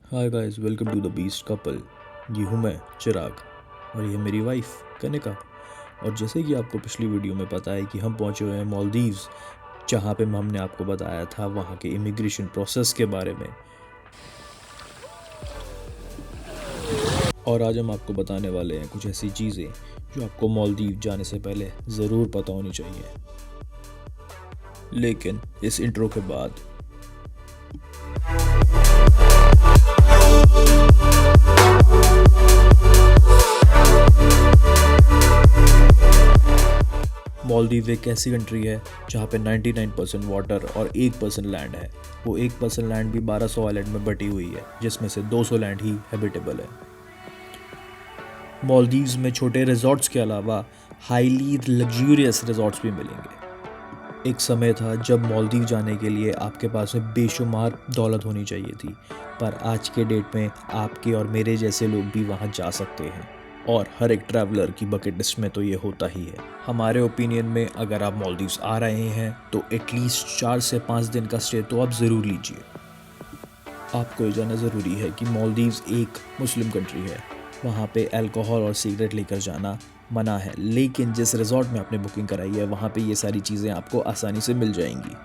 Hi guys, welcome to the beast couple. ये हूँ मैं चिराग और ये मेरी वाइफ कनिका। और जैसे कि आपको पिछली वीडियो में पता है कि हम पहुँचे हुए हैं मालदीव्स, जहाँ पे हमने आपको बताया था वहाँ के इमिग्रेशन प्रोसेस के बारे में। और आज हम आपको बताने वाले हैं कुछ ऐसी चीज़ें जो आपको मालदीव जाने से पहले ज़रूर पता होनी चाहिए। लेकिन इस इंट्रो के बाद मालदीव एक ऐसी कंट्री है जहाँ पे 99% वाटर और 1% लैंड है। वो 1% लैंड भी 1200 आइलैंड में बटी हुई है, जिसमें से 200 लैंड ही हैबिटेबल है। मालदीव्स में छोटे रिजॉर्ट्स के अलावा हाईली लग्जूरियस रिजॉर्ट्स भी मिलेंगे। एक समय था जब मालदीव जाने के लिए आपके पास में बेशुमार दौलत होनी चाहिए थी, पर आज के डेट में आपके और मेरे जैसे लोग भी वहाँ जा सकते हैं। और हर एक ट्रैवलर की बकेट लिस्ट में तो ये होता ही है। हमारे ओपिनियन में अगर आप मालदीव्स आ रहे हैं तो एटलीस्ट 4 से 5 दिन का स्टे तो आप ज़रूर लीजिए। आपको ये जानना ज़रूरी है कि मालदीव्स एक मुस्लिम कंट्री है। वहाँ पे अल्कोहल और सिगरेट लेकर जाना मना है, लेकिन जिस रिजॉर्ट में आपने बुकिंग कराई है वहाँ पे ये सारी चीज़ें आपको आसानी से मिल जाएंगी।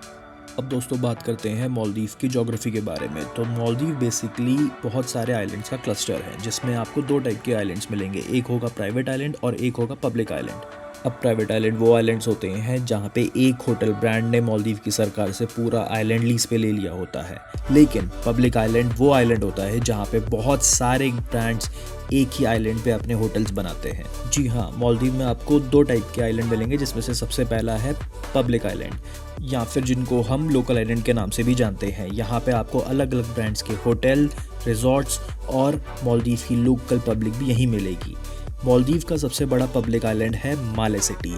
अब दोस्तों बात करते हैं मालदीव की ज्योग्राफी के बारे में। तो मालदीव बेसिकली बहुत सारे आइलैंड्स का क्लस्टर है, जिसमें आपको 2 टाइप के आइलैंड्स मिलेंगे। एक होगा प्राइवेट आइलैंड और एक होगा पब्लिक आइलैंड। अब प्राइवेट आइलैंड वो आइलैंड्स होते हैं जहाँ पे एक होटल ब्रांड ने मालदीव की सरकार से पूरा आइलैंड लीज पे ले लिया होता है। लेकिन पब्लिक आइलैंड वो आइलैंड होता है जहाँ पे बहुत सारे ब्रांड्स एक ही आइलैंड पे अपने होटल्स बनाते हैं। जी हाँ, मालदीव में आपको 2 टाइप के आइलैंड मिलेंगे, जिसमें से सबसे पहला है पब्लिक आइलैंड, या फिर जिनको हम लोकल आइलैंड के नाम से भी जानते हैं। यहाँ पे आपको अलग अलग ब्रांड्स के होटल, रिजॉर्ट्स और मालदीव की लोकल पब्लिक भी यहीं मिलेगी। मालदीव का सबसे बड़ा पब्लिक आइलैंड है माले सिटी।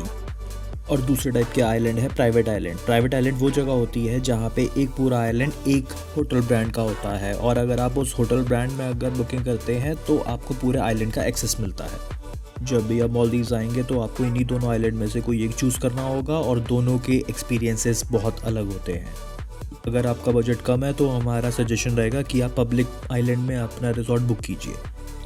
और दूसरे टाइप के आइलैंड है प्राइवेट आइलैंड। प्राइवेट आइलैंड वो जगह होती है जहाँ पे एक पूरा आइलैंड एक होटल ब्रांड का होता है, और अगर आप उस होटल ब्रांड में अगर बुकिंग करते हैं तो आपको पूरे आइलैंड का एक्सेस मिलता है। जब भी आप मालदीव्स आएंगे तो आपको इन्हीं दोनों आइलैंड में से कोई एक चूज़ करना होगा, और दोनों के एक्सपीरियंसेस बहुत अलग होते हैं। अगर आपका बजट कम है तो हमारा सजेशन रहेगा कि आप पब्लिक आइलैंड में अपना रिजॉर्ट बुक कीजिए।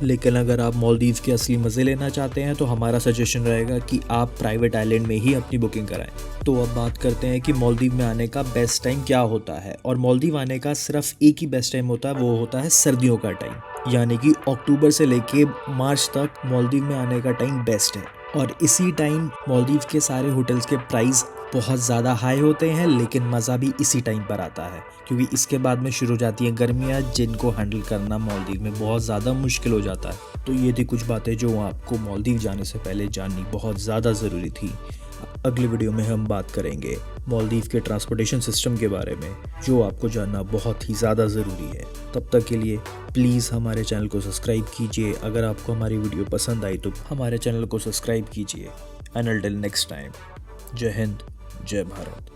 लेकिन अगर आप मालदीव के असली मज़े लेना चाहते हैं तो हमारा सजेशन रहेगा कि आप प्राइवेट आइलैंड में ही अपनी बुकिंग कराएं। तो अब बात करते हैं कि मालदीव में आने का बेस्ट टाइम क्या होता है। और मालदीव आने का सिर्फ एक ही बेस्ट टाइम होता है, वो होता है सर्दियों का टाइम, यानी कि अक्टूबर से लेके मार्च तक मालदीव में आने का टाइम बेस्ट है। और इसी टाइम मालदीव के सारे होटल्स के प्राइस बहुत ज़्यादा हाई होते हैं, लेकिन मज़ा भी इसी टाइम पर आता है, क्योंकि इसके बाद में शुरू हो जाती हैं गर्मियाँ, जिनको हैंडल करना मालदीव में बहुत ज़्यादा मुश्किल हो जाता है। तो ये थी कुछ बातें जो आपको मालदीव जाने से पहले जाननी बहुत ज़्यादा ज़रूरी थी। अगली वीडियो में हम बात करेंगे मालदीव के ट्रांसपोर्टेशन सिस्टम के बारे में, जो आपको जानना बहुत ही ज़्यादा ज़रूरी है। तब तक के लिए प्लीज़ हमारे चैनल को सब्सक्राइब कीजिए। अगर आपको हमारी वीडियो पसंद आई तो हमारे चैनल को सब्सक्राइब कीजिए। एंड अनटिल नेक्स्ट टाइम, जय हिंद, जय भारत।